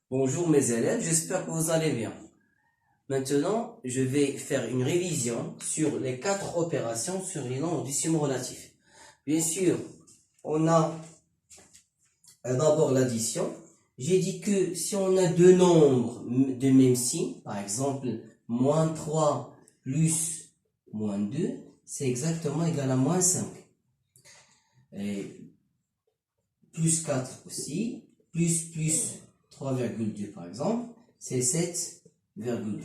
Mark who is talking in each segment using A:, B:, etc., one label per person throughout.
A: Bonjour mes élèves, j'espère que vous allez bien. Maintenant, je vais faire une révision sur les 4 opérations sur les nombres décimaux relatifs. Bien sûr, on a d'abord l'addition. J'ai dit que si on a deux nombres de même signe, par exemple, moins 3 plus moins 2, c'est exactement égal à moins 5. Et plus 4 aussi, plus 3,2 par exemple, c'est 7,2.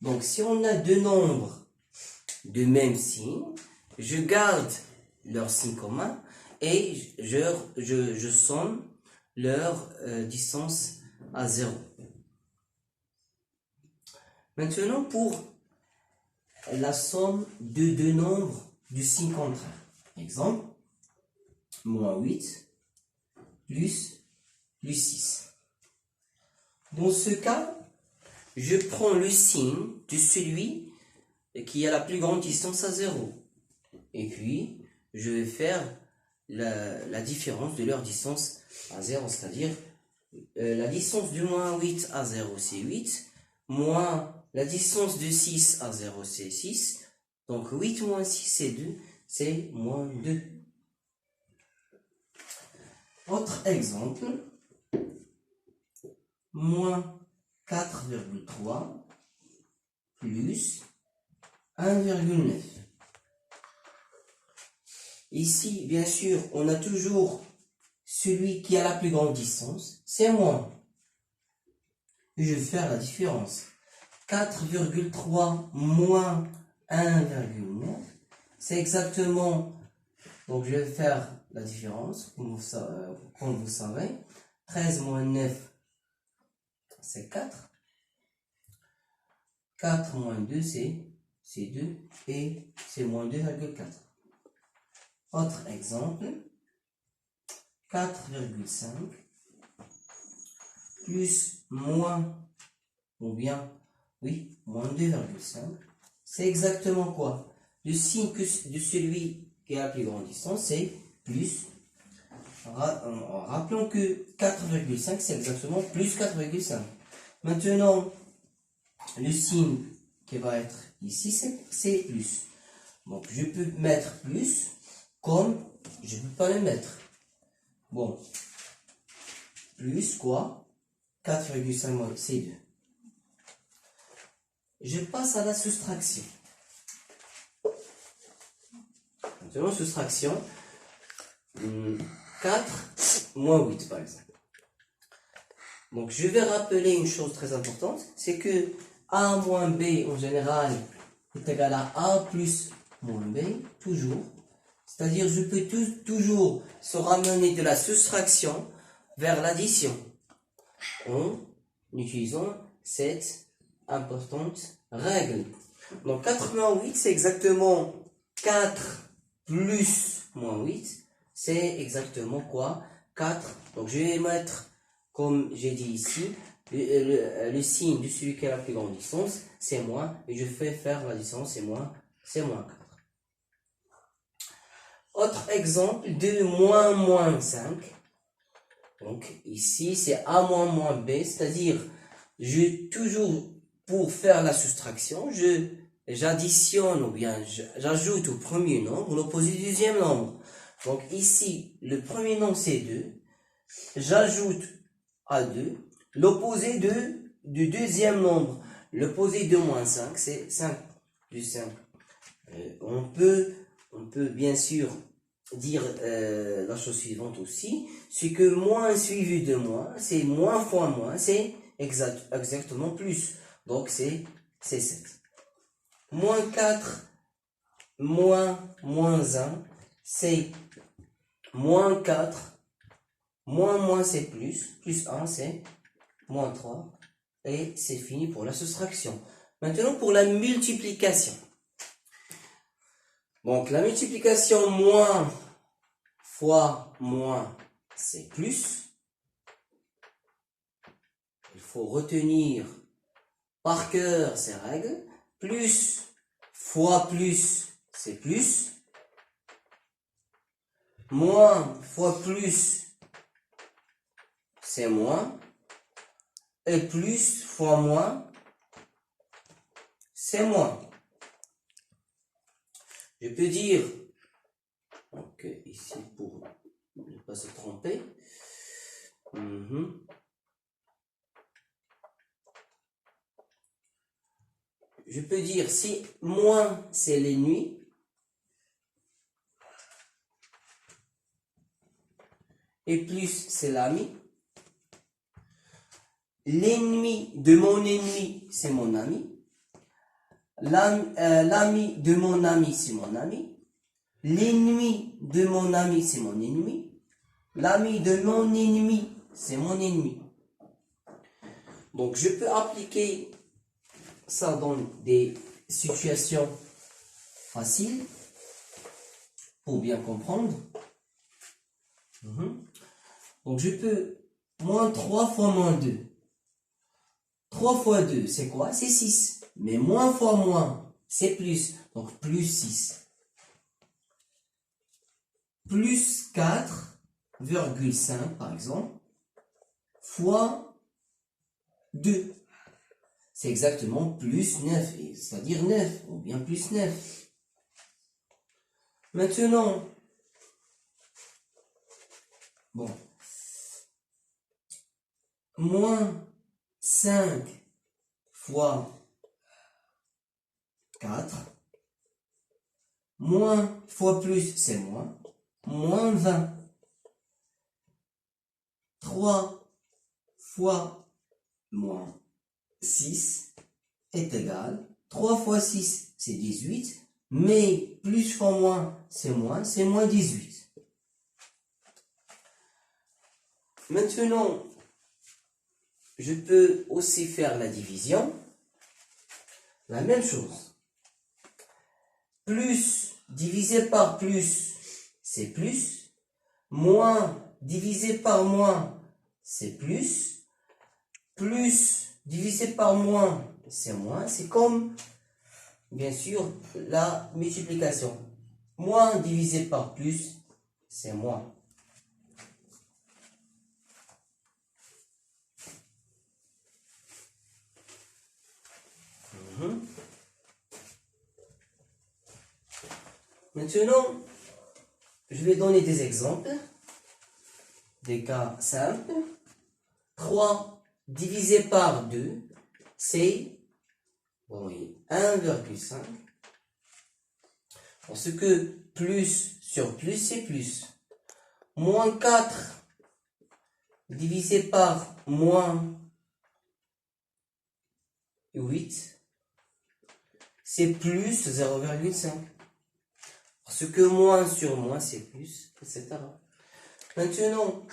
A: Donc, si on a deux nombres de même signe, je garde leur signe commun et je somme leur distance à 0. Maintenant, pour la somme de deux nombres du signe contraire. Exemple, moins 8 plus 6. Dans ce cas, je prends le signe de celui qui a la plus grande distance à 0. Et puis, je vais faire la différence de leur distance à 0, c'est-à-dire la distance de moins 8 à 0, c'est 8, moins la distance de 6 à 0, c'est 6. Donc 8 moins 6, c'est 2, c'est moins 2. Autre exemple, moins 4,3 plus 1,9. Ici, bien sûr, on a toujours celui qui a la plus grande distance, c'est moins. Et je vais faire la différence. 4,3 moins 1,9, c'est exactement, donc je vais faire la différence, comme vous savez, 13 moins 9, c'est 4. 4 moins 2, c'est 2, et c'est moins 2,4. Autre exemple, 4,5 plus moins, ou bien, oui, moins 2,5, c'est exactement quoi? Le signe de celui qui a la plus grande distance, c'est plus. Rappelons que 4,5, c'est exactement plus 4,5. Maintenant, le signe qui va être ici, c'est plus. Donc, je peux mettre plus, comme je ne peux pas le mettre. Bon, plus quoi? 4,5 c'est 2. Je passe à la soustraction. Maintenant, soustraction, 4 moins 8 par exemple. Donc, je vais rappeler une chose très importante, c'est que A moins B en général est égal à A plus moins B, toujours. C'est-à-dire, je peux toujours se ramener de la soustraction vers l'addition en utilisant cette importante règle. Donc, 4 moins 8, c'est exactement 4 plus moins 8. C'est exactement quoi? 4. Donc, je vais mettre, comme j'ai dit ici, le signe de celui qui a la plus grande distance, c'est moins. Et je fais faire la distance, c'est moins 4. Autre exemple de moins 5. Donc, ici, c'est A moins B, c'est-à-dire, toujours, pour faire la soustraction, j'additionne ou bien j'ajoute au premier nombre l'opposé du deuxième nombre. Donc, ici, le premier nombre, c'est 2. J'ajoute à 2 l'opposé du deuxième nombre. L'opposé de moins 5, c'est 5 plus 5. On peut bien sûr dire la chose suivante aussi, c'est que moins suivi de moins, c'est moins fois moins, c'est exactement plus. Donc c'est 7. Moins 4, moins 1, c'est moins 4, moins c'est plus 1 c'est moins 3, et c'est fini pour la soustraction. Maintenant pour la multiplication. Donc, la multiplication moins fois moins, c'est plus. Il faut retenir par cœur ces règles. Plus fois plus, c'est plus. Moins fois plus, c'est moins. et plus fois moins, c'est moins. Je peux dire, donc ici pour ne pas se tromper, je peux dire si moins c'est l'ennemi, et plus c'est l'ami. L'ennemi de mon ennemi, c'est mon ami. L'ami de mon ami, c'est mon ami. L'ennemi de mon ami, c'est mon ennemi. L'ami de mon ennemi, c'est mon ennemi. Donc, je peux appliquer ça dans des situations faciles pour bien comprendre. Donc, je peux moins 3 fois moins 2. 3 fois 2, c'est quoi? C'est 6. Mais moins fois moins, c'est plus. Donc, plus 6. Plus 4,5, par exemple, fois 2. C'est exactement plus 9, c'est-à-dire 9, ou bien plus 9. Maintenant, bon, moins 5 fois 4, moins fois plus, c'est moins, moins 20. 3 fois moins 6 est égal, 3 fois 6, c'est 18, mais plus fois moins, c'est moins 18. Maintenant, je peux aussi faire la division. La même chose. Plus divisé par plus, c'est plus. Moins divisé par moins, c'est plus. Plus divisé par moins, c'est moins. C'est comme, bien sûr, la multiplication. Moins divisé par plus, c'est moins. Maintenant, je vais donner des exemples, des cas simples. 3 divisé par 2, c'est 1,5. Parce que plus sur plus, c'est plus. Moins 4 divisé par moins 8, c'est plus 0,5. Parce que moins sur moins, c'est plus, etc. Maintenant,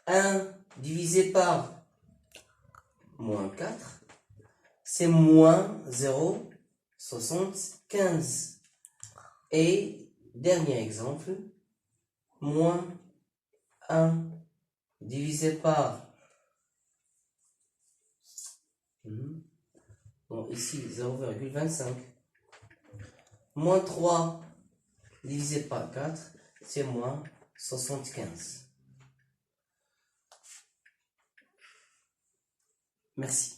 A: 1 divisé par moins 4, c'est moins 0,75. Et dernier exemple, moins 1 divisé par, bon, ici 0,25, moins 3 divisé par 4, c'est moins 75. Merci.